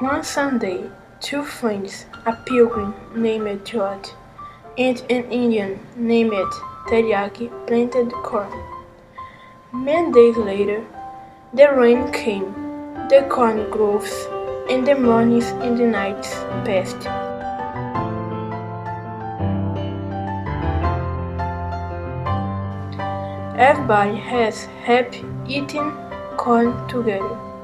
One Sunday, two friends, a pilgrim named George and an Indian named Teriyaki, planted corn. Many days later, the rain came, the corn grew, and the mornings and the nights passed. Everybody has happy eating corn together.